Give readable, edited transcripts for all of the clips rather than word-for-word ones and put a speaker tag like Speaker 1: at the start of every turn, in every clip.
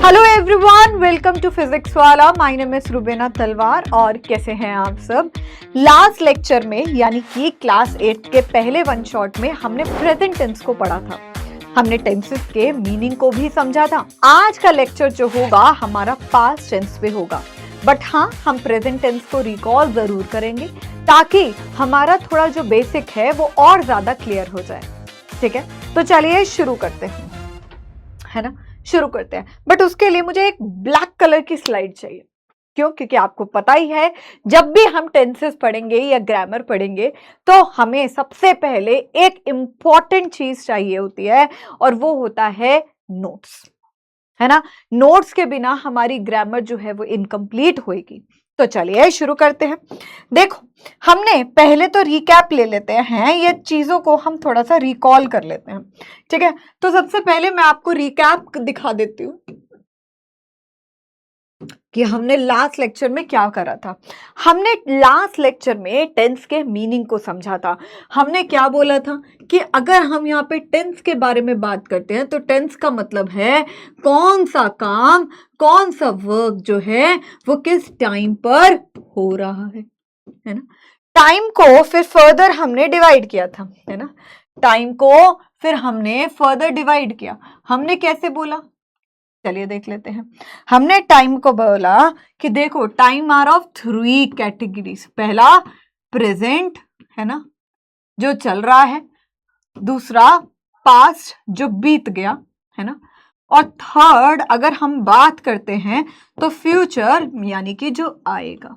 Speaker 1: Hello everyone, welcome to Physics Wallah. My name is Rubina Talwar. और कैसे हैं आप सब। लास्ट लेक्चर में यानी कि क्लास 8 के पहले वन शॉट में हमने प्रेजेंट टेंस को पढ़ा था। हमने टेंसेस के मीनिंग को भी समझा था। आज का लेक्चर जो होगा हमारा पास्ट टेंस पे होगा, बट हाँ, हम प्रेजेंट टेंस को रिकॉल जरूर करेंगे ताकि हमारा थोड़ा जो बेसिक है वो और ज्यादा क्लियर हो जाए। ठीक है, तो चलिए शुरू करते हैं, है ना। शुरू करते हैं, बट उसके लिए मुझे एक ब्लैक कलर की स्लाइड चाहिए। क्यों? क्योंकि आपको पता ही है, जब भी हम टेंसेस पढ़ेंगे या ग्रामर पढ़ेंगे तो हमें सबसे पहले एक इंपॉर्टेंट चीज चाहिए होती है, और वो होता है नोट्स, है ना। नोट्स के बिना हमारी ग्रामर जो है वो इनकम्प्लीट होएगी। तो चलिए शुरू करते हैं। देखो, हमने पहले तो रिकैप ले लेते हैं, ये चीजों को हम थोड़ा सा रिकॉल कर लेते हैं। ठीक है, तो सबसे पहले मैं आपको रिकैप दिखा देती हूँ कि हमने लास्ट लेक्चर में क्या करा था। हमने लास्ट लेक्चर में टेंस के मीनिंग को समझा था। हमने क्या बोला था कि अगर हम यहाँ पे टेंस के बारे में बात करते हैं तो टेंस का मतलब है कौन सा काम, कौन सा वर्क जो है वो किस टाइम पर हो रहा है ना। टाइम को फिर फर्दर हमने डिवाइड किया था, है ना। टाइम को फिर हमने फर्दर डिवाइड किया। हमने कैसे बोला, चलिए देख लेते हैं। हमने टाइम को बोला कि देखो, टाइम आर ऑफ 3 कैटेगरीज। पहला प्रेजेंट, है ना, जो चल रहा है। दूसरा पास्ट, जो बीत गया, है ना। और थर्ड अगर हम बात करते हैं तो फ्यूचर, यानी कि जो आएगा।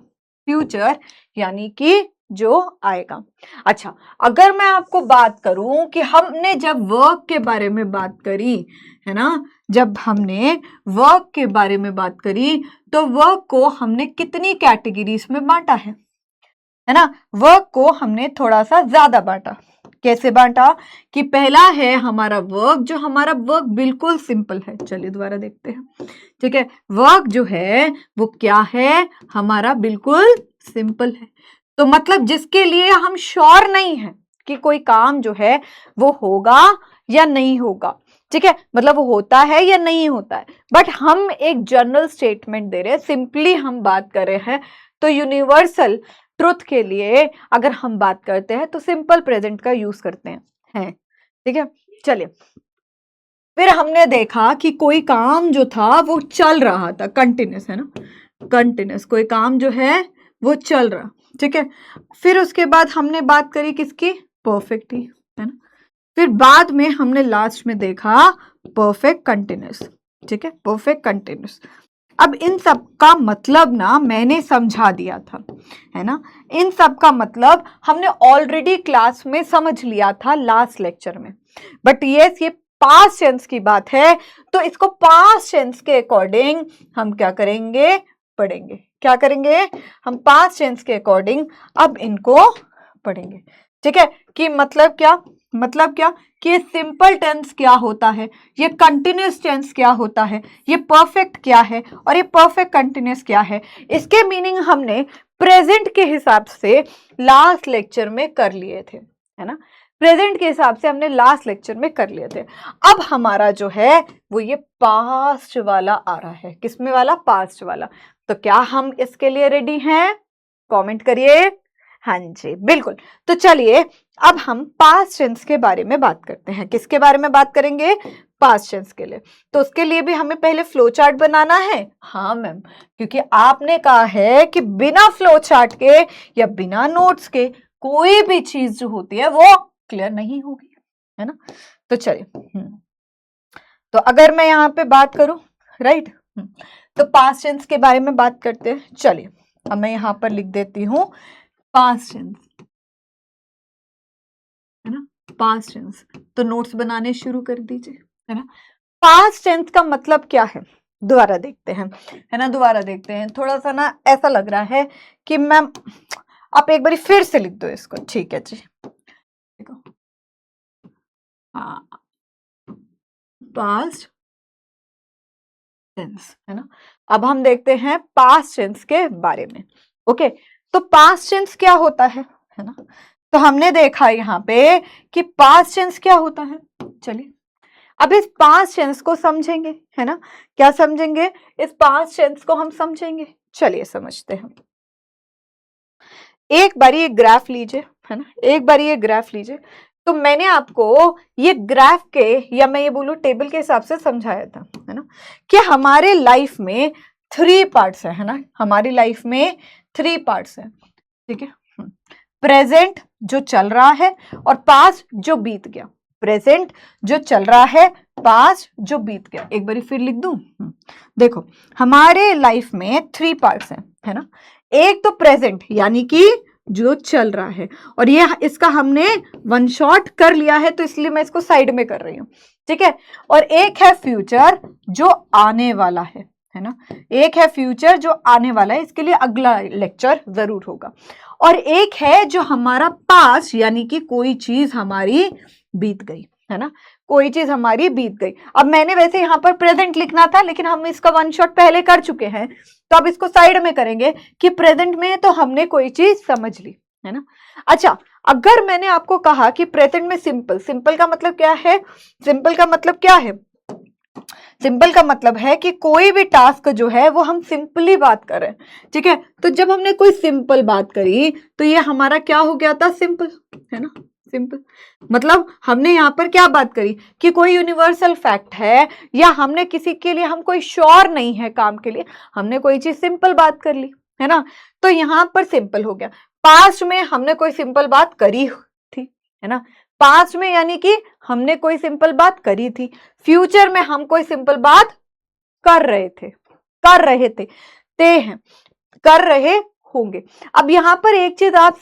Speaker 1: फ्यूचर यानी कि जो आएगा। अच्छा, अगर मैं आपको बात करूं कि हमने जब वर्क के बारे में बात करी, है ना, जब हमने वर्क के बारे में बात करी तो वर्क को हमने कितनी कैटेगरीज में बांटा है ना। वर्क को हमने थोड़ा सा ज्यादा बांटा। कैसे बांटा कि पहला है हमारा वर्क, जो हमारा वर्क बिल्कुल सिंपल है। चलिए दोबारा देखते हैं। ठीक है, वर्क जो है वो क्या है, हमारा बिल्कुल सिंपल है। तो मतलब जिसके लिए हम श्योर नहीं है कि कोई काम जो है वो होगा या नहीं होगा। ठीक है, मतलब वो होता है या नहीं होता है, बट हम एक जनरल स्टेटमेंट दे रहे हैं, सिंपली हम बात कर रहे हैं। तो यूनिवर्सल ट्रुथ के लिए अगर हम बात करते हैं तो सिंपल प्रेजेंट का यूज करते हैं। ठीक है, चलिए फिर हमने देखा कि कोई काम जो था वो चल रहा था, कंटिन्यूस, है ना। कंटिन्यूस कोई काम जो है वो चल रहा। ठीक है, फिर उसके बाद हमने बात करी किसकी, परफेक्ट ही, है ना। फिर बाद में हमने लास्ट में देखा परफेक्ट कंटिन्यूस। ठीक है, परफेक्ट कंटिन्यूस। अब इन सब का मतलब ना मैंने समझा दिया था, है ना। इन सब का मतलब हमने ऑलरेडी क्लास में समझ लिया था लास्ट लेक्चर में। बट ये पास्ट टेंस की बात है, तो इसको पास्ट टेंस के अकॉर्डिंग हम क्या करेंगे, पढ़ेंगे। क्या करेंगे हम, पास्ट टेंस के अकॉर्डिंग अब इनको पढ़ेंगे। ठीक है, कि मतलब क्या, मतलब क्या कि सिंपल टेंस क्या होता है, ये कंटिन्यूस टेंस क्या होता है, ये परफेक्ट क्या है, और ये परफेक्ट कंटिन्यूस क्या है। इसके मीनिंग हमने प्रेजेंट के हिसाब से लास्ट लेक्चर में कर लिए थे, है ना। प्रेजेंट के हिसाब से हमने लास्ट लेक्चर में कर लिए थे। अब हमारा जो है वो ये पास्ट वाला आ रहा है। किसमें वाला, पास्ट वाला। तो क्या हम इसके लिए रेडी हैं, कमेंट करिए। हाँ जी, बिल्कुल। तो चलिए अब हम पास्ट टेंस के बारे में बात करते हैं। किसके बारे में बात करेंगे, पास्ट टेंस के लिए। तो उसके लिए भी हमें पहले फ्लो चार्ट बनाना है। हाँ मैम, क्योंकि आपने कहा है कि बिना फ्लो चार्ट के या बिना नोट्स के कोई भी चीज जो होती है वो क्लियर नहीं होगी, है ना। तो चलिए, तो अगर मैं यहाँ पे बात करूं, राइट, तो पास्ट टेंस के बारे में बात करते हैं। चलिए अब मैं यहाँ पर लिख देती हूँ पास्ट टेंस, है ना, पास्ट टेंस। तो नोट्स बनाने शुरू कर दीजिए, है ना। पास्ट टेंस का मतलब क्या है, दोबारा देखते हैं, है ना। दोबारा देखते हैं, थोड़ा सा ना ऐसा लग रहा है कि मैम आप एक बार फिर से लिख दो इसको। ठीक है जी, देखो, हाँ, पास्ट टेंस, है ना। अब हम देखते हैं पास्ट टेंस के बारे में। ओके, तो पास्ट टेंस क्या होता है ना। तो हमने देखा यहाँ पे कि पास्ट टेंस क्या होता है। चलिए अब इस पास्ट टेंस को समझेंगे, है ना, क्या समझेंगे, इस पास्ट टेंस को हम समझेंगे। चलिए समझते हैं। एक बारी ये ग्राफ लीजिए, है ना, एक बारी ये ग्राफ लीजिए। तो मैंने आपको ये ग्राफ के, या मैं ये बोलूं टेबल के हिसाब से समझाया था, है ना, कि हमारे लाइफ में 3 पार्ट्स है ना, हमारी लाइफ में 3 पार्ट्स है, ठीक है। प्रेजेंट जो चल रहा है और पास्ट जो बीत गया। प्रेजेंट जो चल रहा है, पास्ट जो बीत गया। एक बारी फिर लिख दूं। देखो हमारे लाइफ में 3 पार्ट्स हैं, है ना। एक तो प्रेजेंट यानी कि जो चल रहा है, और ये इसका हमने वन शॉट कर लिया है, तो इसलिए मैं इसको साइड में कर रही हूं, ठीक है। और एक है फ्यूचर जो आने वाला है ना, एक है फ्यूचर जो आने वाला है, इसके लिए अगला लेक्चर जरूर होगा। और एक है जो हमारा पास्ट, यानी कि कोई चीज हमारी बीत गई, है ना, कोई चीज हमारी बीत गई। अब मैंने वैसे यहां पर प्रेजेंट लिखना था, लेकिन हम इसका वन शॉट पहले कर चुके हैं, तो अब इसको साइड में करेंगे कि प्रेजेंट में तो हमने कोई चीज समझ ली, है ना। अच्छा, अगर मैंने आपको कहा कि प्रेजेंट में सिंपल, सिंपल का मतलब क्या है, सिंपल का मतलब क्या है, सिंपल का मतलब है कि कोई भी टास्क जो है वो हम सिंपली बात कर रहे हैं, ठीक है। तो जब हमने कोई सिंपल बात करी तो ये हमारा क्या हो गया था, सिंपल, है ना, सिंपल। मतलब हमने यहाँ पर क्या बात करी कि कोई यूनिवर्सल फैक्ट है, या हमने किसी के लिए, हम कोई श्योर नहीं है काम के लिए, हमने कोई चीज सिंपल बात कर ली, है ना, तो यहां पर सिंपल हो गया। पास्ट में हमने कोई सिंपल बात करी थी, है ना, पास्ट में यानी कि हमने कोई सिंपल बात करी थी। फ्यूचर में हम कोई सिंपल बात कर रहे थे, कर रहे थे, ते हैं, कर रहे होंगे। अब यहां पर एक चीज आप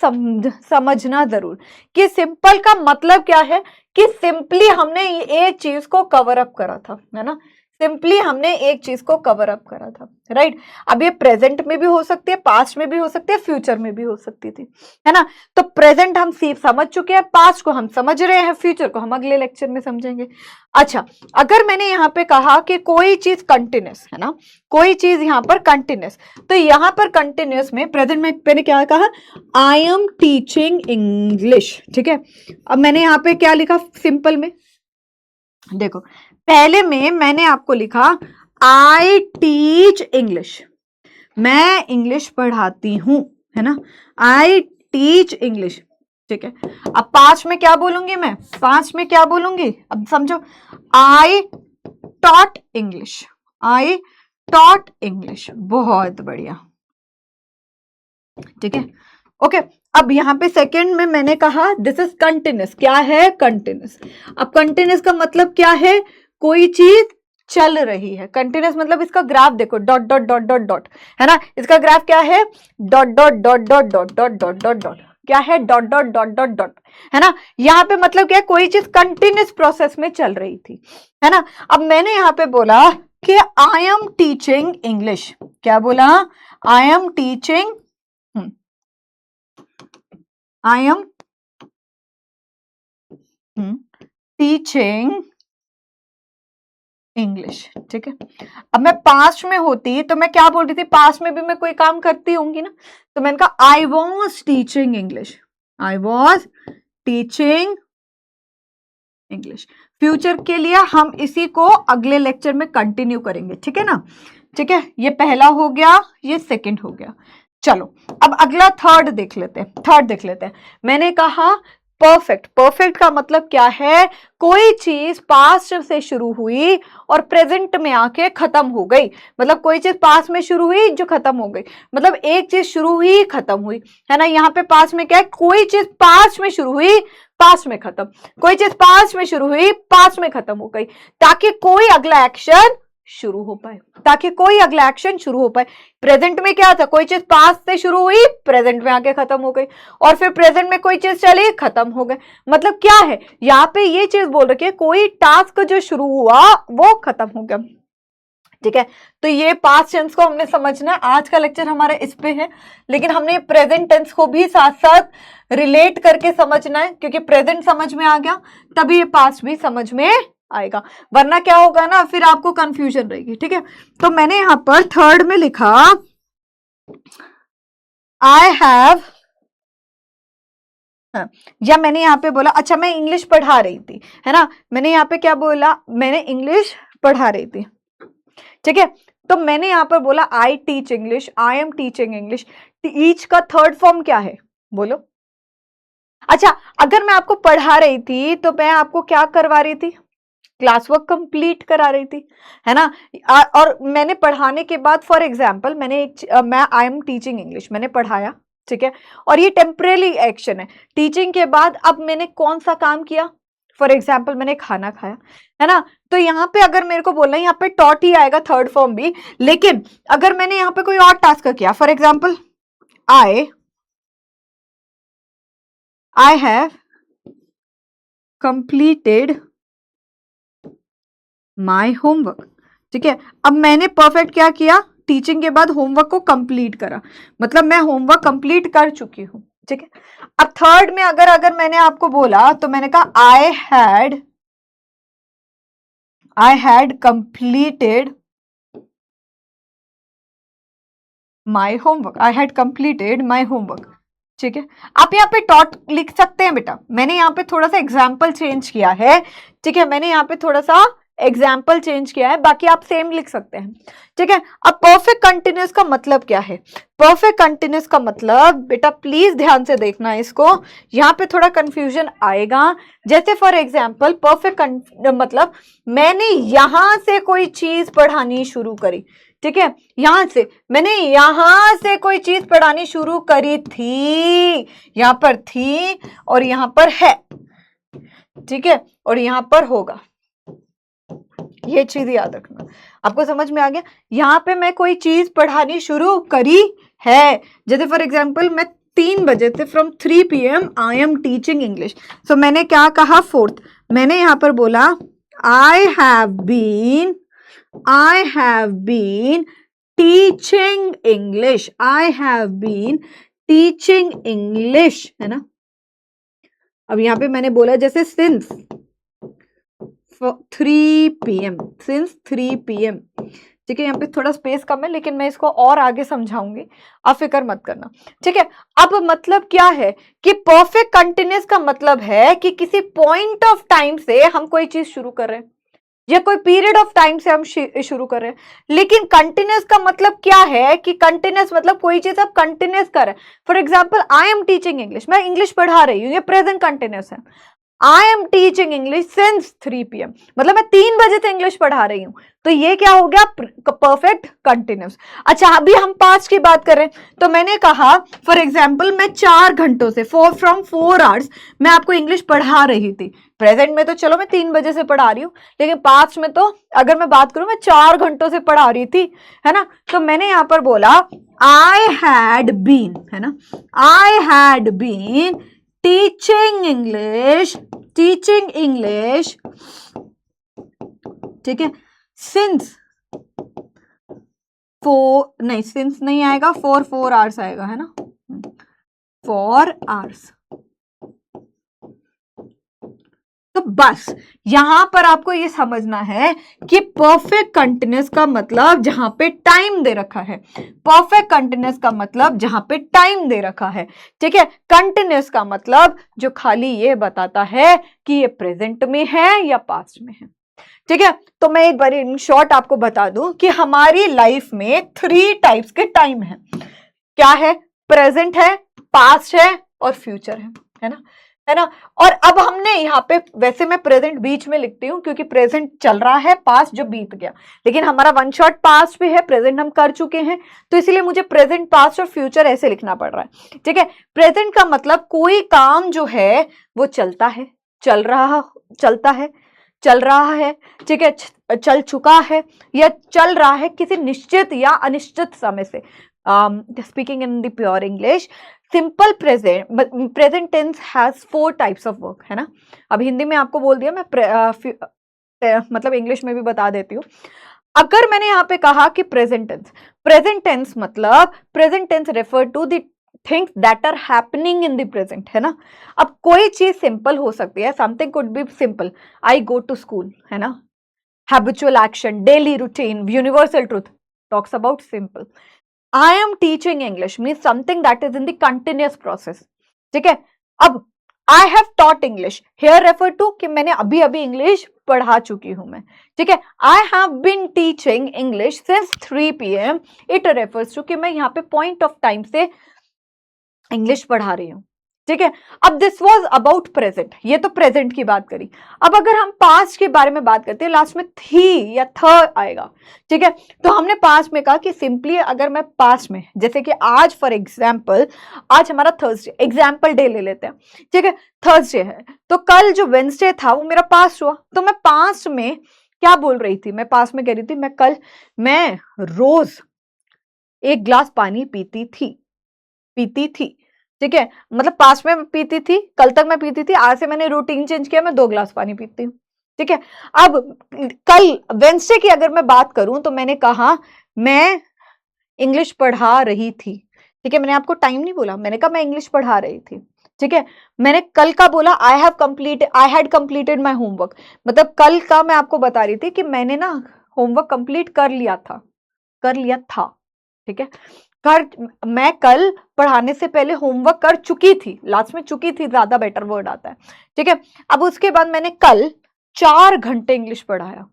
Speaker 1: समझना जरूर कि सिंपल का मतलब क्या है, कि सिंपली हमने एक चीज को कवर अप करा था, है ना, सिंपली हमने एक चीज को कवर अप करा था, राइट। अब ये प्रेजेंट में भी हो सकती है, पास्ट में भी हो सकती है, फ्यूचर में भी हो सकती थी, है ना। तो प्रेजेंट हम समझ चुके हैं, पास्ट को हम समझ रहे हैं, फ्यूचर को हम अगले लेक्चर में समझेंगे। अच्छा, अगर मैंने यहाँ पे कहा कि कोई चीज कंटिन्यूस, है ना, कोई चीज यहाँ पर कंटिन्यूस, तो यहाँ पर कंटिन्यूस में प्रेजेंट में मैंने क्या कहा, आई एम टीचिंग इंग्लिश, ठीक है। अब मैंने यहाँ पे क्या लिखा सिंपल में, देखो पहले में मैंने आपको लिखा आई टीच इंग्लिश, मैं इंग्लिश पढ़ाती हूं, है ना, आई टीच इंग्लिश, ठीक है। अब पास्ट में क्या बोलूंगी मैं, पास्ट में क्या बोलूंगी, अब समझो, I taught English, I taught English, बहुत बढ़िया, ठीक है, ओके। अब यहां पे सेकंड में मैंने कहा दिस इज कंटिन्यूस, क्या है, कंटिन्यूस। अब कंटिन्यूस का मतलब क्या है, कोई चीज चल रही है। कंटिन्यूस मतलब इसका ग्राफ देखो, dot dot dot dot dot, है ना, इसका ग्राफ क्या है, dot dot dot dot dot dot dot dot dot, क्या है, dot dot dot dot dot, है ना। यहाँ पे मतलब क्या है, कोई चीज कंटिन्यूस प्रोसेस में चल रही थी, है ना। अब मैंने यहाँ पे बोला कि आई एम टीचिंग इंग्लिश, क्या बोला, आई am teaching, I am teaching English, ठीक है। अब मैं पास्ट में होती तो मैं क्या बोल रही थी, पास्ट में भी मैं कोई काम करती होंगी ना, तो मैंने कहा I was teaching English, I was teaching English. Future के लिए हम इसी को अगले लेक्चर में कंटिन्यू करेंगे, ठीक है ना, ठीक है। ये पहला हो गया, ये सेकंड हो गया। चलो अब अगला थर्ड देख लेते हैं, थर्ड देख लेते हैं। मैंने कहा परफेक्ट, परफेक्ट का मतलब क्या है, कोई चीज पास्ट से शुरू हुई और प्रेजेंट में आके खत्म हो गई। मतलब कोई चीज पास्ट में शुरू हुई जो खत्म हो गई, मतलब एक चीज शुरू हुई खत्म हुई, है ना। यहाँ पे पास्ट में क्या है, कोई चीज पास्ट में शुरू हुई पास्ट में खत्म, कोई चीज पास्ट में शुरू हुई पास्ट में खत्म हो गई, ताकि कोई अगला एक्शन शुरू हो पाए, ताकि कोई अगला एक्शन शुरू हो पाए। प्रेजेंट में क्या था, कोई चीज पास्ट से शुरू हुई प्रेजेंट में आके खत्म हो गई, और फिर प्रेजेंट में कोई चीज चली खत्म हो गई। मतलब क्या है, यहाँ पे ये चीज बोल रखी है, कोई टास्क जो शुरू हुआ वो खत्म हो गया, ठीक है। तो ये पास्ट टेंस को हमने समझना है, आज का लेक्चर हमारा इस पे है, लेकिन हमने प्रेजेंट टेंस को भी साथ साथ रिलेट करके समझना है, क्योंकि प्रेजेंट समझ में आ गया तभी ये पास्ट भी समझ में आएगा, वरना क्या होगा ना, फिर आपको कंफ्यूजन रहेगी, ठीक है। तो मैंने यहां पर थर्ड में लिखा आई हैव हाँ, या मैंने यहाँ पे बोला अच्छा मैं इंग्लिश पढ़ा रही थी, है ना, मैंने यहाँ पे क्या बोला, मैंने इंग्लिश पढ़ा रही थी, ठीक है। तो मैंने यहाँ पर बोला I teach English, I am teaching English. Teach का थर्ड फॉर्म क्या है, बोलो। अच्छा, अगर मैं आपको पढ़ा रही थी तो मैं आपको क्या करवा रही थी, क्लास वर्क कंप्लीट करा रही थी, है ना। और मैंने पढ़ाने के बाद फॉर एग्जांपल मैं आई एम टीचिंग इंग्लिश, मैंने पढ़ाया, ठीक है, और ये टेम्परेरी एक्शन है। टीचिंग के बाद अब मैंने कौन सा काम किया, फॉर एग्जाम्पल मैंने खाना खाया, है ना। तो यहाँ पे अगर मेरे को बोलना है, यहाँ पे टॉट ही आएगा थर्ड फॉर्म भी, लेकिन अगर मैंने यहाँ पे कोई और टास्क किया, for example I have completed my homework, ठीक है। अब मैंने परफेक्ट क्या किया, टीचिंग के बाद होमवर्क को कंप्लीट करा, मतलब मैं होमवर्क कंप्लीट कर चुकी हूं, ठीक है। अब थर्ड में अगर अगर मैंने आपको बोला तो मैंने कहा I had completed my homework, I had completed my homework, ठीक है। आप यहाँ पे टॉट लिख सकते हैं बेटा, मैंने यहाँ पे थोड़ा सा एग्जाम्पल चेंज किया है, ठीक है, मैंने यहाँ पे थोड़ा सा एग्जाम्पल चेंज किया है, बाकी आप सेम लिख सकते हैं, ठीक है। अब परफेक्ट कंटिन्यूअस का मतलब क्या है, परफेक्ट कंटिन्यूअस का मतलब बेटा प्लीज ध्यान से देखना इसको, यहाँ पे थोड़ा कंफ्यूजन आएगा। जैसे फॉर एग्जाम्पल परफेक्ट मतलब मैंने यहां से कोई चीज पढ़ानी शुरू करी, ठीक है, यहां से मैंने यहां से कोई चीज पढ़ानी शुरू करी थी, यहां पर थी और यहां पर है, ठीक है, और यहां पर होगा, ये चीज याद रखना। आपको समझ में आ गया, यहां पे मैं कोई चीज पढ़ानी शुरू करी है, जैसे फॉर एग्जाम्पल मैं 3 बजे से from 3 PM I am teaching English. So मैंने क्या कहा, फोर्थ मैंने यहां पर बोला I have been teaching English, I have been teaching English, है ना। अब यहां पे मैंने बोला जैसे सिंस 3 PM, सिंस 3 PM, ठीक है, यहाँ पे थोड़ा स्पेस कम है लेकिन मैं इसको और आगे समझाऊंगी, आप फिक्र मत करना, ठीक है। अब मतलब क्या है कि परफेक्ट कंटिन्यूअस का मतलब है कि किसी पॉइंट ऑफ टाइम से हम कोई चीज शुरू कर रहे हैं या कोई पीरियड ऑफ टाइम से हम शुरू कर रहे हैं। लेकिन कंटिन्यूअस का मतलब क्या है कि कंटिन्यूअस मतलब कोई चीज आप कंटिन्यूअस कर रहे हैं। For example I am teaching English, मैं इंग्लिश पढ़ा रही हूँ, ये प्रेजेंट कंटिन्यूअस है। आई am teaching English since 3 PM, मतलब मैं 3 बजे से इंग्लिश पढ़ा रही हूं, तो ये क्या हो गया, परफेक्ट कंटिन्यूअस। अच्छा, अभी हम पास्ट की बात करें तो मैंने कहा फॉर एग्जाम्पल मैं 4 घंटों से फ्रॉम 4 आवर्स मैं आपको इंग्लिश पढ़ा रही थी। प्रेजेंट में तो चलो मैं 3 बजे से पढ़ा रही हूँ, लेकिन पास्ट में तो अगर मैं बात करूं मैं 4 घंटों से पढ़ा रही थी, है ना। तो मैंने यहां पर बोला आई हैड बीन, है ना, I had been teaching English, ठीक है, सिंस सिंस नहीं आएगा, 4 आवर्स आएगा, है ना, 4 आवर्स। तो बस यहां पर आपको ये समझना है कि परफेक्ट कंटिन्यूअस का मतलब जहां पे टाइम दे रखा है, परफेक्ट कंटिन्यूअस का मतलब जहां पे टाइम दे रखा है, ठीक है। कंटिन्यूअस का मतलब जो खाली ये बताता है कि ये प्रेजेंट में है या पास्ट में है, ठीक है। तो मैं एक बार इन शॉर्ट आपको बता दूं कि हमारी लाइफ में 3 टाइप्स के टाइम है। क्या है, प्रेजेंट है, पास्ट है और फ्यूचर है ना, है ना। और अब हमने यहाँ पे, वैसे मैं प्रेजेंट बीच में लिखती हूँ क्योंकि प्रेजेंट चल रहा है, पास्ट जो बीत गया, लेकिन हमारा वन शॉट पास्ट भी है, प्रेजेंट हम कर चुके हैं, तो इसीलिए मुझे प्रेजेंट, पास्ट और फ्यूचर ऐसे लिखना पड़ रहा है, ठीक है। प्रेजेंट का मतलब कोई काम जो है वो चलता है, चल रहा है, ठीक है, चल चुका है या चल रहा है किसी निश्चित या अनिश्चित समय से। Speaking in the pure English, simple present tense has 4 types of work, है ना। अब हिंदी में आपको बोल दिया, मैं मतलब इंग्लिश में भी बता देती हूँ। अगर मैंने यहाँ पे कहा कि प्रेजेंट टेंस मतलब present tense refer to the things that are happening in the present, है ना। अब कोई चीज सिंपल हो सकती है, something could be simple, I go to school, है ना। Habitual action, daily routine, universal truth talks about simple. I am teaching English means something that is in the continuous process, ठीक है। अब I have taught English, here refer to कि मैंने अभी अभी English पढ़ा चुकी हूं मैं, ठीक है। I have been teaching English since 3 PM, it refers to कि मैं यहाँ पे पॉइंट ऑफ टाइम से इंग्लिश पढ़ा रही हूँ, ठीक है। अब दिस वॉज अबाउट प्रेजेंट, ये तो प्रेजेंट की बात करी। अब अगर हम पास्ट के बारे में बात करते हैं, लास्ट में थी या थ आएगा, ठीक है। तो हमने पास्ट में कहा कि सिंपली अगर मैं पास्ट में, जैसे कि आज फॉर एग्जाम्पल, आज हमारा थर्सडे, एग्जाम्पल डे ले लेते हैं, ठीक है, थर्सडे है, तो कल जो वेंसडे था वो मेरा पास्ट हुआ, तो मैं पास्ट में क्या बोल रही थी, मैं पास्ट में कह रही थी मैं रोज 1 ग्लास पानी पीती थी, ठीक है। मतलब पास्ट में पीती थी, कल तक मैं पीती थी, आज से मैंने रूटीन चेंज किया, मैं 2 ग्लास पानी पीती हूँ, ठीक है। अब कल वेंसडे की अगर मैं बात करूं तो मैंने कहा मैं इंग्लिश पढ़ा रही थी, ठीक है। मैंने आपको टाइम नहीं बोला, मैंने कहा मैं इंग्लिश पढ़ा रही थी, ठीक है। मैंने कल का बोला I had completed my homework, मतलब कल का मैं आपको बता रही थी कि मैंने ना होमवर्क कंप्लीट कर लिया था, ठीक है। मैं कल पढ़ाने से पहले होमवर्क कर चुकी थी, लास्ट में चुकी थी ज्यादा बेटर वर्ड आता है, ठीक है। अब उसके बाद मैंने कल 4 घंटे इंग्लिश पढ़ाया,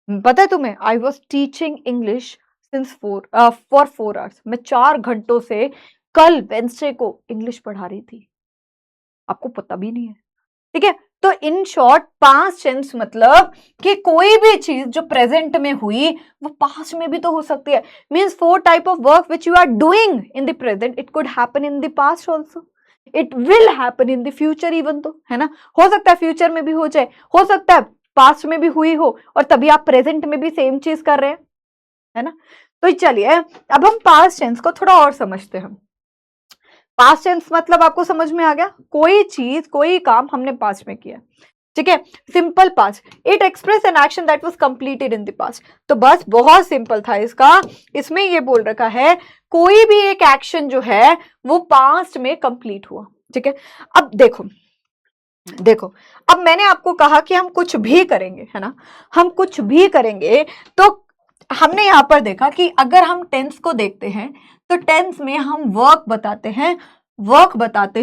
Speaker 1: पता है तुम्हें, I was teaching English since for 4 hours, मैं 4 घंटों से कल वेंसडे को इंग्लिश पढ़ा रही थी, आपको पता भी नहीं है, ठीक है। तो इन शॉर्ट पास्ट टेंस मतलब कि कोई भी चीज जो प्रेजेंट में हुई वो पास्ट में भी तो हो सकती है। Means 4 type of work which you are doing in the present, it could happen in the past also, it will happen in the future even, तो है ना, हो सकता है फ्यूचर में भी हो जाए, हो सकता है पास्ट में भी हुई हो और तभी आप प्रेजेंट में भी सेम चीज कर रहे हैं, है ना। तो चलिए अब हम पास्ट टेंस को थोड़ा और समझते हैं। पास्ट टेंस मतलब आपको समझ में आ गया, कोई चीज कोई काम हमने पास्ट में किया, ठीक है। Simple past, it express an action that was completed in the past, तो बस बहुत सिंपल था इसका, इसमें ये बोल रखा है कोई भी एक एक्शन जो है वो पास्ट में कंप्लीट हुआ, ठीक है। अब देखो अब मैंने आपको कहा कि हम कुछ भी करेंगे, है ना, हम कुछ भी करेंगे, तो हमने यहां पर देखा कि अगर हम टेंस को देखते हैं तो टेंस में हम वर्क बताते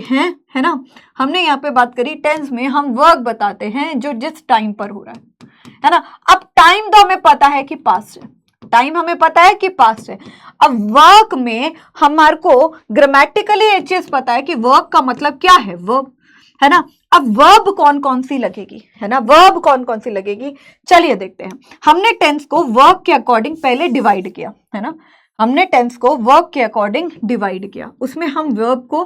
Speaker 1: हैं, है ना। हमने यहाँ पे बात करी टेंस में हम वर्क बताते हैं जो जिस टाइम पर हो रहा है ना। अब टाइम तो हमें पता है कि पास्ट है, टाइम हमें पता है कि पास्ट है। अब वर्क में हमारे को ग्रामेटिकली एक चीज पता है कि वर्क का मतलब क्या है, वर्ब, है ना। अब वर्ब कौन कौन सी लगेगी, है ना, वर्ब कौन कौन सी लगेगी, चलिए देखते हैं। हमने टेंस को वर्ब के अकॉर्डिंग पहले डिवाइड किया, है ना, हमने टेंस को वर्ब के अकॉर्डिंग डिवाइड किया, उसमें हम वर्ब को,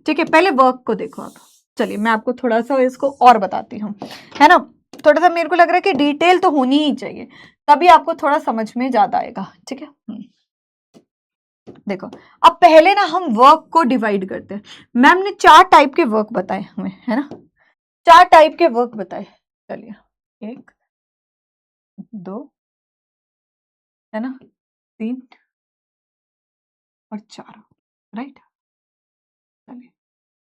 Speaker 1: ठीक है, पहले वर्ब को देखो आप। चलिए मैं आपको थोड़ा सा इसको और बताती हूँ, है ना, थोड़ा सा मेरे को लग रहा है कि डिटेल तो होनी ही चाहिए, तभी आपको थोड़ा समझ में ज्यादा आएगा, ठीक है। देखो अब पहले ना हम वर्क को डिवाइड करते हैं। मैम ने 4 टाइप के वर्क बताए हमें, है ना, 4 टाइप के वर्क बताए, चलिए 1 2 है ना, 3 और 4, राइट। चलिए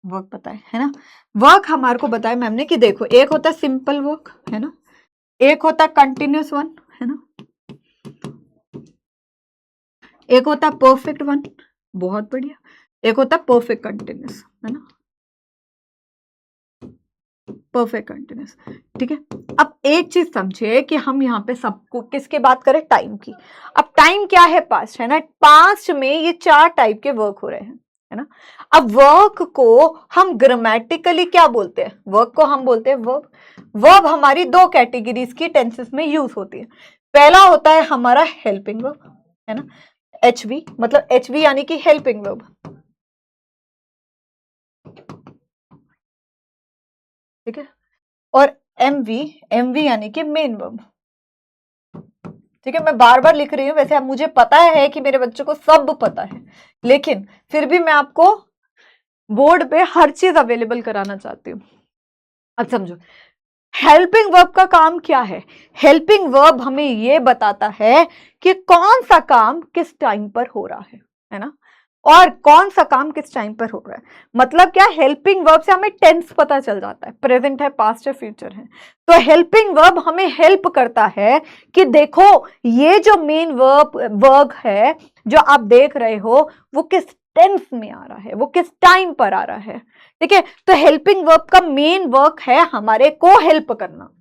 Speaker 1: वर्क बताए, है ना, वर्क हमारे को बताए मैम ने कि देखो एक होता है सिंपल वर्क, है ना, एक होता है कंटिन्यूस वन, है ना, एक होता है परफेक्ट वन, बहुत बढ़िया, एक होता है परफेक्ट कंटिन्यूस, है ना, परफेक्ट कंटिन्यूस, ठीक है। अब एक चीज समझे कि हम यहाँ पे सबको किसके बात करें, टाइम की। अब टाइम क्या है, पास्ट, है ना, पास्ट में ये 4 टाइप के वर्क हो रहे हैं, है ना। अब वर्क को हम ग्रामेटिकली क्या बोलते हैं, वर्क को हम बोलते हैं वर्ब। वर्ब हमारी 2 कैटेगरीज की टेंसेस में यूज होती है। पहला होता है हमारा हेल्पिंग वर्ब, है ना, HV, मतलब HV यानी कि हेल्पिंग वर्ब, ठीक है, और MV यानी कि मेन वर्ब, ठीक है। मैं बार बार लिख रही हूं, वैसे अब मुझे पता है कि मेरे बच्चों को सब पता है, लेकिन फिर भी मैं आपको बोर्ड पे हर चीज अवेलेबल कराना चाहती हूँ। अब समझो हेल्पिंग वर्ब का काम क्या है, हेल्पिंग वर्ब हमें ये बताता है कि कौन सा काम किस टाइम पर हो रहा है ना, और कौन सा काम किस टाइम पर हो रहा है। मतलब क्या, हेल्पिंग वर्ब से हमें टेंस पता चल जाता है, प्रेजेंट है, पास्ट है, फ्यूचर है। तो हेल्पिंग वर्ब हमें हेल्प करता है कि देखो ये जो मेन वर्ब है जो आप देख रहे हो वो किस टेंस में आ रहा है, वो किस टाइम पर आ रहा है। ठीक है, तो हेल्पिंग वर्ब का मेन वर्क है हमारे को हेल्प करना।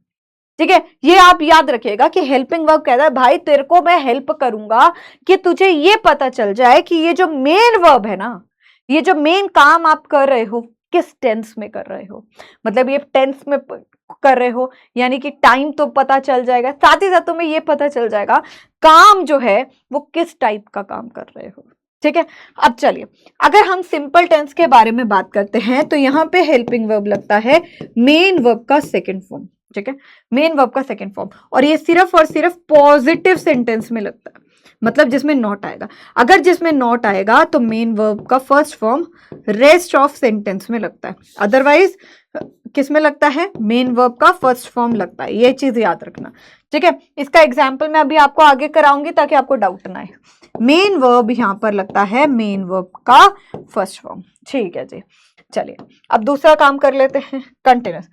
Speaker 1: ठीक है, ये आप याद रखिएगा कि हेल्पिंग वर्ब कहता है भाई तेरे को मैं हेल्प करूंगा कि तुझे ये पता चल जाए कि ये जो मेन वर्ब है ना, ये जो मेन काम आप कर रहे हो किस टेंस में कर रहे हो, मतलब ये टेंस में कर रहे हो, यानी कि टाइम तो पता चल जाएगा, साथ ही साथ तुम्हें ये पता चल जाएगा काम जो है वो किस टाइप का काम कर रहे हो। ठीक है, अब चलिए अगर हम सिंपल टेंस के बारे में बात करते हैं तो यहां पे हेल्पिंग वर्ब लगता है मेन वर्ब का सेकंड फॉर्म। ठीक है, मेन वर्ब का सेकंड फॉर्म, और ये सिर्फ और सिर्फ पॉजिटिव सेंटेंस में लगता है, मतलब जिसमें नॉट आएगा। अगर जिसमें नॉट आएगा तो मेन वर्ब का first form rest of sentence में लगता है, अदरवाइज किस में लगता है, मेन वर्ब का फर्स्ट फॉर्म लगता है, ये चीज याद रखना। ठीक है, इसका एग्जाम्पल मैं अभी आपको आगे कराऊंगी ताकि आपको डाउट ना आए। मेन वर्ब यहां पर लगता है मेन वर्ब का फर्स्ट फॉर्म। ठीक है जी, चलिए अब दूसरा काम कर लेते हैं, कंटिन्यूस।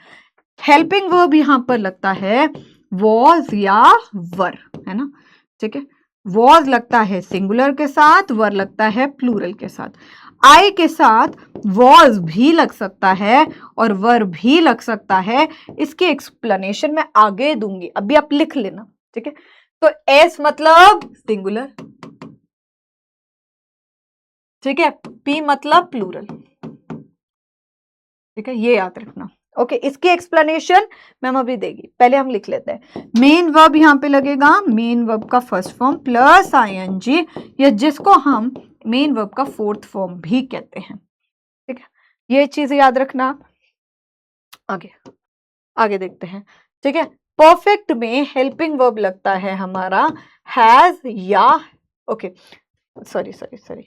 Speaker 1: हेल्पिंग वर्ब यहां पर लगता है वॉज या वर, है ना। ठीक है, वॉज लगता है सिंगुलर के साथ, वर लगता है प्लूरल के साथ। आई के साथ वॉज भी लग सकता है और वर भी लग सकता है, इसकी एक्सप्लेनेशन मैं आगे दूंगी, अभी आप लिख लेना। ठीक है, तो एस मतलब सिंगुलर, ठीक है, पी मतलब प्लूरल। ठीक है, ये याद रखना। ओके, इसकी एक्सप्लेनेशन मैम अभी देगी, पहले हम लिख लेते हैं। मेन वर्ब यहां पे लगेगा मेन वर्ब का फर्स्ट फॉर्म प्लस आईएनजी, या जिसको हम मेन वर्ब का फोर्थ फॉर्म भी कहते हैं। ठीक है, ये चीज याद रखना। आगे आगे देखते हैं। ठीक है, परफेक्ट में हेल्पिंग वर्ब लगता है हमारा हैज या, okay sorry sorry sorry,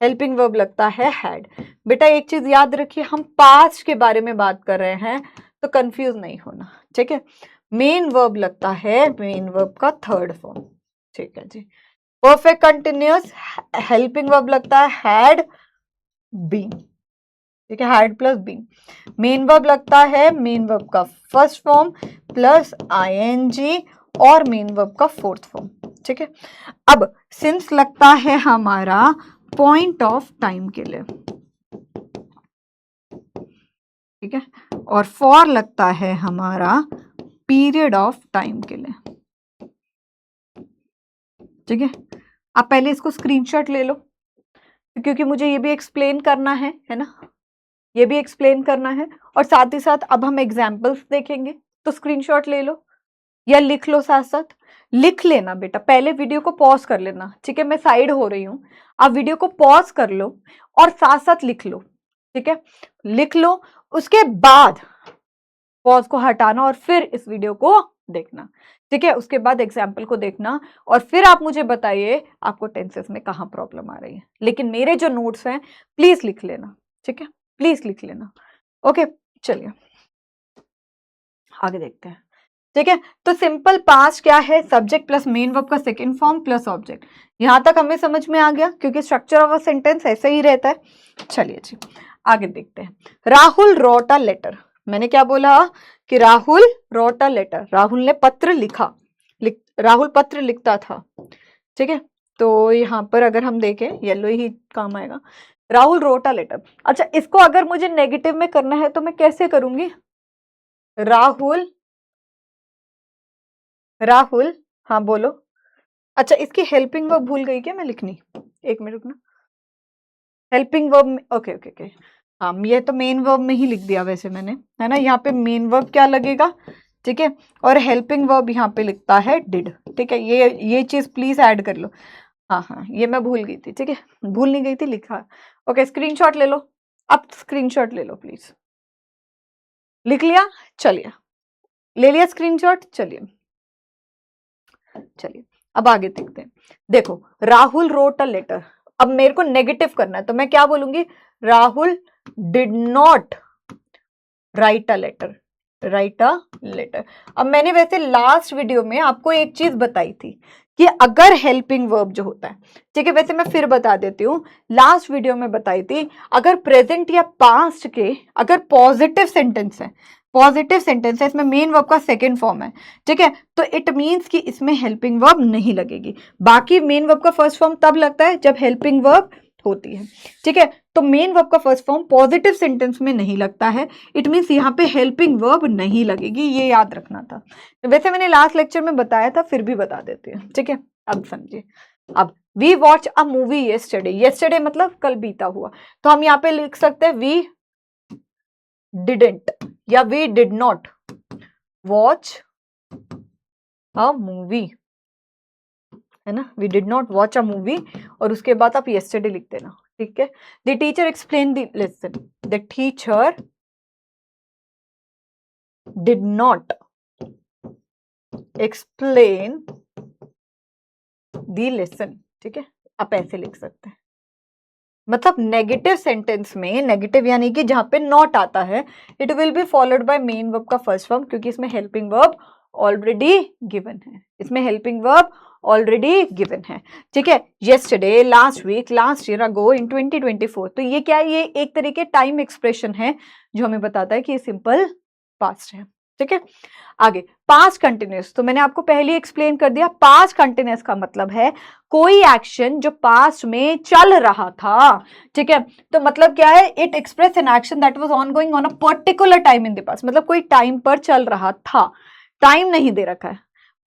Speaker 1: helping verb लगता है हैड। बेटा एक चीज याद रखिए, हम पास्ट के बारे में बात कर रहे हैं तो कंफ्यूज नहीं होना। ठीक है, मेन वर्ब लगता है मेन वर्ब का थर्ड फॉर्म। ठीक है जी, परफेक्ट कंटिन्यूअस हेल्पिंग वर्ब लगता है हैड बीन। ठीक है, had plus been. Main verb लगता है मेन वर्ब का फर्स्ट फॉर्म प्लस आईएनजी और मेन वर्ब का फोर्थ फॉर्म। ठीक है, अब सिंस लगता है हमारा पॉइंट ऑफ टाइम के लिए। ठीक है, और फॉर लगता है हमारा पीरियड ऑफ टाइम के लिए। ठीक है, आप पहले इसको स्क्रीनशॉट ले लो क्योंकि मुझे ये भी एक्सप्लेन करना है ना, ये भी एक्सप्लेन करना है, और साथ ही साथ अब हम एग्जाम्पल्स देखेंगे, तो स्क्रीनशॉट ले लो या लिख लो, साथ साथ लिख लेना बेटा, पहले वीडियो को पॉज कर लेना। ठीक है, मैं साइड हो रही हूँ, आप वीडियो को पॉज कर लो और साथ साथ लिख लो। ठीक है, लिख लो, उसके बाद पॉज को हटाना और फिर इस वीडियो को देखना। ठीक है, उसके बाद एग्जाम्पल को देखना और फिर आप मुझे बताइए आपको टेंसेस में कहाँ प्रॉब्लम आ रही है। लेकिन मेरे जो नोट्स हैं प्लीज लिख लेना। ठीक है, प्लीज लिख लेना। ओके, चलिए आगे देखते हैं। ठीक है, तो सिंपल पास्ट क्या है, सब्जेक्ट प्लस मेन वर्ब का सेकंड फॉर्म प्लस ऑब्जेक्ट। यहां तक हमें समझ में आ गया क्योंकि स्ट्रक्चर ऑफ अ सेंटेंस ऐसे ही रहता है। चलिए जी आगे देखते हैं। राहुल रोट अ लेटर, मैंने क्या बोला कि Rahul wrote a letter, Rahul ने पत्र लिखा, राहुल पत्र लिखता था। ठीक है, तो यहां पर अगर हम देखें येलो ही काम आएगा, राहुल रोट अ लेटर। अच्छा, इसको अगर मुझे नेगेटिव में करना है तो मैं कैसे करूंगी, राहुल राहुल, हाँ बोलो। अच्छा, इसकी हेल्पिंग वर्ब भूल गई क्या मैं लिखनी, एक मिनट रुकना। Helping verb, okay okay okay, हाँ ये तो मेन वर्ब में ही लिख दिया वैसे मैंने, है ना। यहाँ पे मेन वर्ब क्या लगेगा, ठीक है, और हेल्पिंग वर्ब यहाँ पे लिखता है डिड। ठीक है, ये चीज प्लीज ऐड कर लो। हाँ हाँ, ये मैं भूल गई थी। ठीक है, भूल नहीं गई थी, लिखा। ओके, स्क्रीनशॉट ले लो, अब स्क्रीनशॉट ले लो प्लीज। लिख लिया, चलिए ले लिया स्क्रीनशॉट। चलिए चलिए अब आगे देखते हैं। देखो, राहुल रोट अ लेटर, अब मेरे को नेगेटिव करना है तो मैं क्या बोलूंगी, Rahul did not write a letter, write a letter. अब मैंने वैसे लास्ट वीडियो में आपको एक चीज बताई थी कि अगर हेल्पिंग वर्ब जो होता है, ठीक है, वैसे मैं फिर बता देती हूँ, लास्ट वीडियो में बताई थी, अगर प्रेजेंट या पास्ट के अगर पॉजिटिव सेंटेंस है, पॉजिटिव सेंटेंस है, इसमें मेन वर्ब का सेकंड फॉर्म है, ठीक है, तो इट मींस कि इसमें हेल्पिंग वर्ब नहीं लगेगी। बाकी मेन वर्ब का फर्स्ट फॉर्म तब लगता है जब हेल्पिंग वर्ब होती है, ठीक है। तो मेन वर्ब का फर्स्ट फॉर्म पॉजिटिव सेंटेंस में नहीं लगता है, इट मीन्स यहाँ पे हेल्पिंग वर्ब नहीं लगेगी, ये याद रखना था। वैसे मैंने लास्ट लेक्चर में बताया था, फिर भी बता देती हूँ, ठीक है। अब समझिए, अब we watch a movie yesterday, yesterday मतलब कल बीता हुआ, तो हम यहाँ पे लिख सकते हैं वी डिडंट या we did not watch a movie, है ना, we did not watch a movie, और उसके बाद आप येस्टरडे लिख देना, ठीक है। The teacher explain the lesson, the teacher did not explain the lesson, ठीक है, आप ऐसे लिख सकते हैं। मतलब नेगेटिव सेंटेंस में, नेगेटिव यानी कि जहां पे नॉट आता है, it will be followed by main verb का फर्स्ट फॉर्म, क्योंकि इसमें हेल्पिंग वर्ब ऑलरेडी गिवन है, इसमें हेल्पिंग वर्ब ऑलरेडी गिवन है, ठीक है। Yesterday, last week, last year, ago, in 2024, तो ये क्या है, ये एक तरीके टाइम एक्सप्रेशन है जो हमें बताता है कि ये सिंपल पास्ट है, ठीक है। आगे पास्ट कंटिन्यूअस, तो मैंने आपको पहले एक्सप्लेन कर दिया, पास्ट कंटिन्यूअस का मतलब है कोई एक्शन जो पास्ट में चल रहा था, ठीक है। तो मतलब क्या है, it express an action that was ongoing on a particular time in the past, मतलब कोई टाइम पर चल रहा था, टाइम नहीं दे रखा है,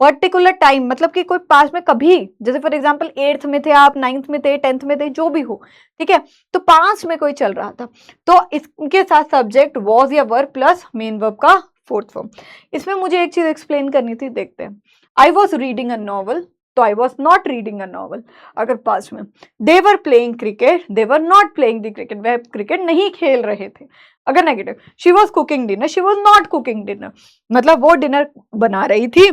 Speaker 1: पर्टिकुलर टाइम, मतलब कि कोई पास्ट में कभी, जैसे फॉर एग्जांपल 8th में थे आप, 9th में थे, 10th में थे, जो भी हो, ठीक है, तो पास्ट में कोई चल रहा था, तो इसके साथ सब्जेक्ट वॉज या वर्ब प्लस मेन वर्ब का फोर्थ फॉर्म। इसमें मुझे एक चीज एक्सप्लेन करनी थी, देखते हैं। I was reading a novel, तो I was not reading a novel अगर पास्ट में। They were playing cricket, they were not playing the cricket, वह क्रिकेट नहीं खेल रहे थे अगर negative. She was cooking dinner, she was not cooking dinner, मतलब वो डिनर बना रही थी,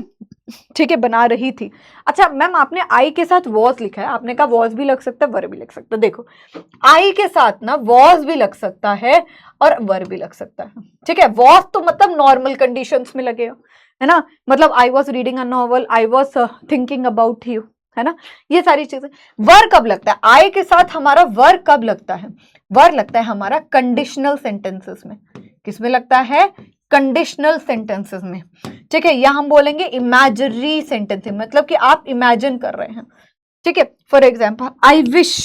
Speaker 1: ठीक है, बना रही थी। अच्छा मैम आपने आई के साथ वॉज लिखा है, आपने कहा वॉज भी लग सकता है, वर भी लग सकता है, देखो आई के साथ ना वॉज भी लग सकता है और वर भी लग सकता है, ठीक है। वॉज तो मतलब नॉर्मल कंडीशंस में लगेगा, है ना, मतलब आई was reading a novel, I was thinking about you, है ना, ये सारी चीजें। वर कब लगता है, आई के साथ हमारा वर कब लगता है, वर लगता है हमारा कंडीशनल सेंटेंसेस में, किसमें लगता है, कंडीशनल सेंटेंसेस में, ठीक है, या हम बोलेंगे इमेजिनरी सेंटेंस, मतलब कि आप इमेजिन कर रहे हैं, ठीक है। फॉर एग्जाम्पल आई विश,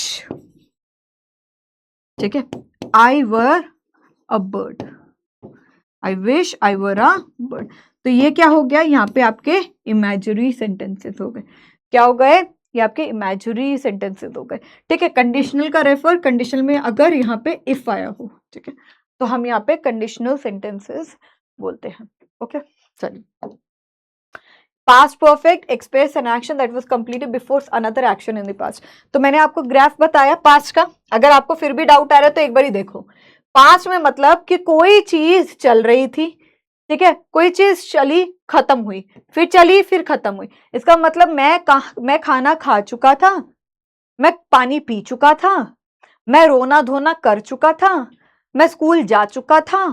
Speaker 1: ठीक है, I were a bird, I wish I were a bird, तो ये क्या हो गया, यहाँ पे आपके इमेजिनरी सेंटेंसेस हो गए, क्या हो गए, ये आपके इमेजिनरी सेंटेंसेस हो गए, ठीक है। कंडीशनल का रेफर, कंडीशनल में अगर यहाँ पे इफ आया हो, ठीक है, तो हम यहाँ पे कंडीशनल सेंटेंसेस बोलते हैं, ओके। चलिए, past perfect express an action that was completed before another action in the past, तो मैंने आपको ग्राफ बताया पास्ट का, अगर आपको फिर भी डाउट आ रहा है तो एक बार ही देखो। पास्ट में मतलब कि कोई चीज चल रही थी, ठीक है, कोई चीज चली खत्म हुई, फिर चली फिर खत्म हुई, इसका मतलब मैं खाना खा चुका था, मैं पानी पी चुका था, मैं रोना धोना कर चुका था, मैं स्कूल जा चुका था,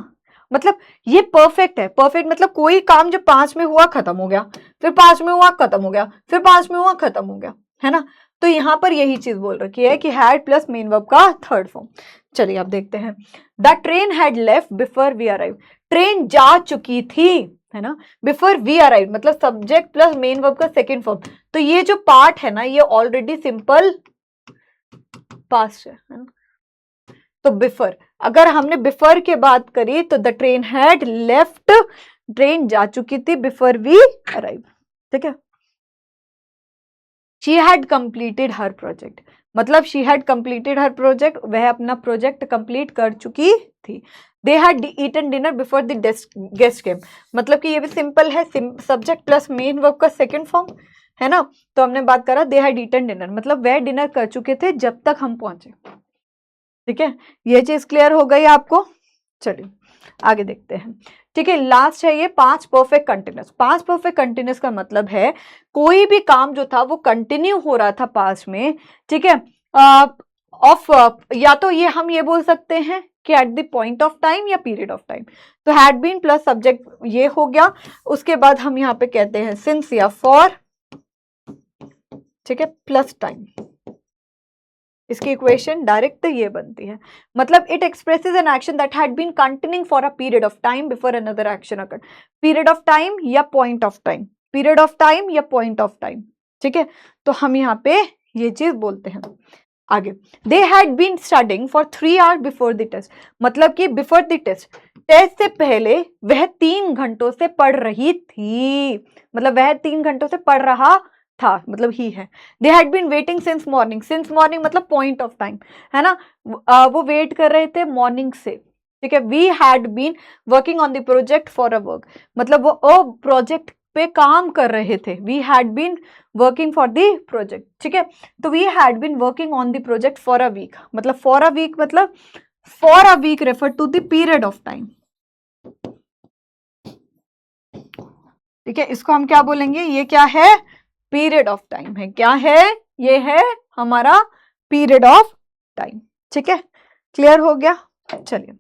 Speaker 1: मतलब ये परफेक्ट है। परफेक्ट मतलब कोई काम जो पांच में हुआ खत्म हो गया, फिर पांच में हुआ खत्म हो गया, फिर पांच में हुआ खत्म हो गया, है ना। तो यहां पर यही चीज बोल रखी है कि हैड प्लस मेन वर्ब का थर्ड फॉर्म। चलिए आप देखते हैं, the train had left before we arrive, train जा चुकी थी, है ना, बिफोर वी अराइव मतलब सब्जेक्ट प्लस मेन वर्ब का सेकेंड फॉर्म, तो ये जो पार्ट है ना ये ऑलरेडी सिंपल पास्ट है ना। तो बिफर, अगर हमने बिफर की बात करी तो the train had left, train जा चुकी थी बिफोर वी अराइव, ठीक है। She had completed her project, मतलब she had completed her project, वह अपना प्रोजेक्ट कंप्लीट कर चुकी थी। They had eaten dinner before the guest came, मतलब कि ये भी सिंपल है, सब्जेक्ट प्लस मेन वर्ब का सेकंड फॉर्म, है ना। तो हमने बात करा दे हैड ईटन डिनर, मतलब वह डिनर कर चुके थे जब तक हम पहुंचे, ठीक है। ये चीज क्लियर हो गई आपको। चलिए आगे देखते हैं, ठीक है। लास्ट है ये पांच परफेक्ट कंटिन्यूस। पांच परफेक्ट कंटिन्यूस का मतलब है कोई भी काम जो था वो कंटिन्यू हो रहा था पास्ट में, ठीक है, ऑफ या तो ये हम ये बोल सकते हैं कि at the point of time या पीरियड ऑफ टाइम, तो हैड बीन प्लस सब्जेक्ट ये हो गया, उसके बाद हम यहाँ पे कहते हैं सिंस या फॉर, ठीक है, प्लस टाइम, इसकी इक्वेशन डायरेक्ट ये बनती है, मतलब it expresses an action that had been continuing for a period of time before another action occurred, period of time या point of time, period of time या point of time, ठीक है। तो हम यहाँ पे ये चीज बोलते हैं। आगे, they had been studying for 3 hours before the test, मतलब कि बिफोर द टेस्ट, टेस्ट से पहले वह 3 घंटों से पढ़ रही थी, मतलब वह 3 घंटों से पढ़ रहा था, मतलब ही है। They had been waiting since morning, since morning मतलब पॉइंट ऑफ टाइम, है ना, वो वेट कर रहे थे मॉर्निंग से, ठीक है। We had been working on the project for a work, मतलब वो प्रोजेक्ट पे काम कर रहे थे, we had been working for the project, ठीक है। तो we had been working on the project for a week, मतलब फॉर अ वीक, मतलब for a week refer to the period of time, ठीक है। इसको हम क्या बोलेंगे, ये क्या है, पीरियड ऑफ टाइम है, क्या है, ये है हमारा पीरियड ऑफ टाइम, ठीक है। क्लियर हो गया। चलिए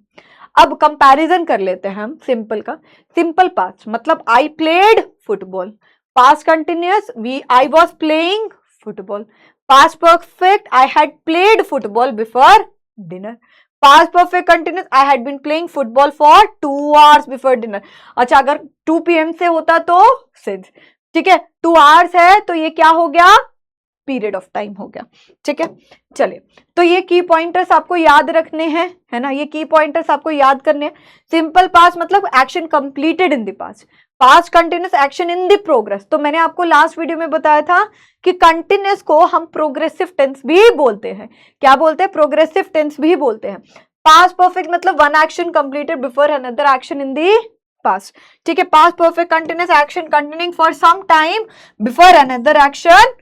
Speaker 1: अब कंपैरिजन कर लेते हैं हम सिंपल का। सिंपल पास्ट मतलब I played football, past continuous I was playing football, past perfect I had played football before dinner, past perfect continuous I had been playing football for 2 hours before dinner. अच्छा अगर 2 PM से होता तो since, ठीक है, 2 hours है तो ये क्या हो गया, पीरियड ऑफ टाइम हो गया, ठीक है। चलिए तो ये की पॉइंटर्स आपको याद रखने हैं, है ना, ये की पॉइंटर्स आपको याद करने हैं। सिंपल पास्ट मतलब action completed in the past, past continuous action in the progress. तो मैंने आपको लास्ट वीडियो में बताया था कि कंटिन्यूअस को हम प्रोग्रेसिव टेंस भी बोलते हैं, क्या बोलते हैं, प्रोग्रेसिव टेंस भी बोलते हैं। पास्ट परफेक्ट मतलब one action completed before another action in the past, ठीक है। Past perfect continuous action continuing for some time before another action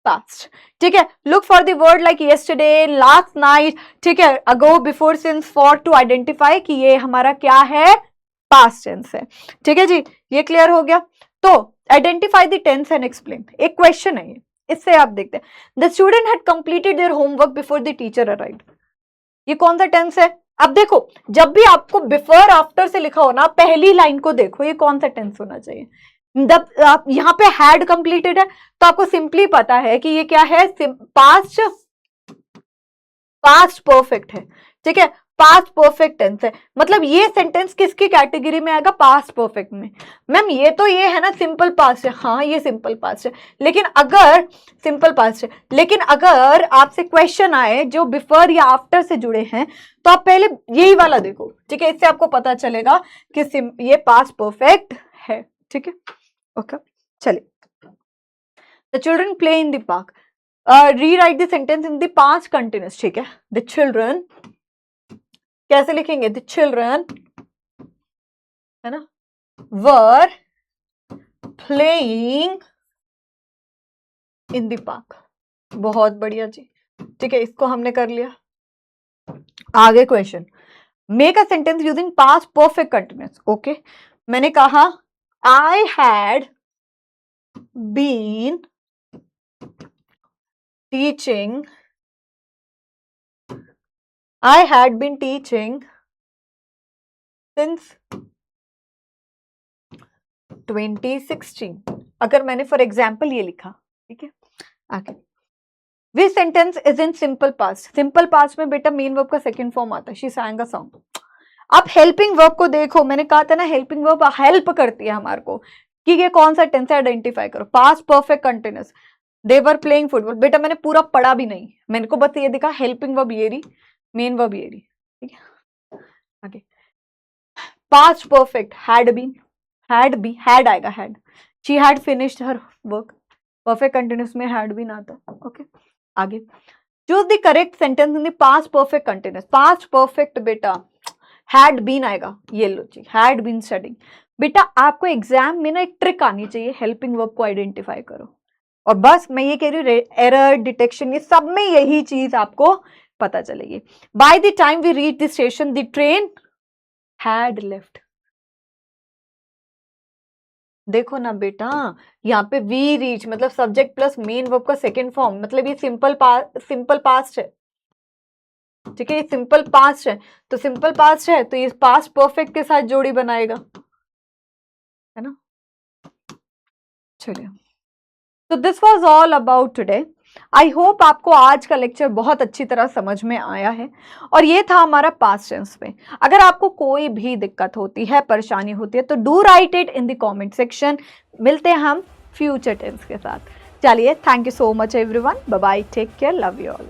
Speaker 1: past, ठीक है। Look for the word like yesterday, last night, ठीक है, ago, before, since, for to identify कि ये हमारा क्या है, पास्ट टेंस है, ठीक है जी। ये क्लियर हो गया। तो identify the tense and explain, एक क्वेश्चन है ये, इससे आप देखते हैं। The student had completed their homework before the teacher arrived, ये कौन सा टेंस है। अब देखो जब भी आपको बिफोर आफ्टर से लिखा हो ना, पहली लाइन को देखो ये कौन सा टेंस होना चाहिए। आप यहाँ पे हैड कंप्लीटेड है तो आपको सिंपली पता है कि ये क्या है, पास्ट परफेक्ट है, ठीक है, पास्ट परफेक्ट टेंस है। मतलब ये सेंटेंस किसकी कैटेगरी में आएगा, पास्ट परफेक्ट में। मैम ये तो ये है ना सिंपल पास्ट है, हाँ ये सिंपल पास्ट है, लेकिन अगर सिंपल पास्ट है, लेकिन अगर आपसे क्वेश्चन आए जो बिफोर या आफ्टर से जुड़े हैं तो आप पहले यही वाला देखो, ठीक है, इससे आपको पता चलेगा कि ये पास्ट परफेक्ट है, ठीक है। ओके चलिए, the children play in the park, rewrite the sentence in the past continuous, ठीक है। द चिल्ड्रन कैसे लिखेंगे, द चिल्ड्रन, है ना, were playing in the park, बहुत बढ़िया जी, ठीक है, इसको हमने कर लिया। आगे question, make a sentence using past perfect continuous, okay. मैंने कहा I had been teaching, I had been teaching since 2016, अगर मैंने फॉर एग्जाम्पल ये लिखा, ठीक है। आगे, This sentence is in simple past, simple past में बेटा मेन वर्ब का सेकंड फॉर्म आता है, she sang a song। आप हेल्पिंग वर्ब को देखो, मैंने कहा था ना हेल्पिंग वर्ब हेल्प करती है हमारे को कि ये कौन सा टेंस है, आइडेंटिफाई करो। Past perfect continuous, they were playing football, बेटा मैंने पूरा पढ़ा भी नहीं, मैंने को बस ये दिखा हेल्पिंग वर्ब ये रही, मेन वर्ब ये रही, ठीक है। आगे, past perfect had been, had आएगा, had, she had finished her work, perfect continuous में हैड बीन आता, ओके। आगे, choose the correct sentence in the past perfect continuous, past perfect बेटा हैड बीन आएगा, ये लो जी, हैड बीन स्टडिंग। बेटा आपको एग्जाम में ना एक ट्रिक आनी चाहिए, हेल्पिंग वर्ब को आइडेंटिफाई करो, और बस मैं ये कह रही हूँ एरर डिटेक्शन, ये सब में यही चीज आपको पता चलेगी। By the time we reach the station the train had left, देखो ना बेटा यहाँ पे वी रीच मतलब सब्जेक्ट प्लस मेन वर्ब का सेकेंड फॉर्म, मतलब ये सिंपल पास्ट है, ठीक है, ये सिंपल पास्ट है, तो सिंपल पास्ट है तो ये पास्ट परफेक्ट के साथ जोड़ी बनाएगा, है ना। चलिए, तो this was all about today. I hope आपको आज का लेक्चर बहुत अच्छी तरह समझ में आया है, और ये था हमारा पास्ट टेंस में। अगर आपको कोई भी दिक्कत होती है, परेशानी होती है, तो do write it in the comment section. मिलते हैं हम फ्यूचर टेंस के साथ। चलिए, thank you so much everyone, bye bye, take care, love you all.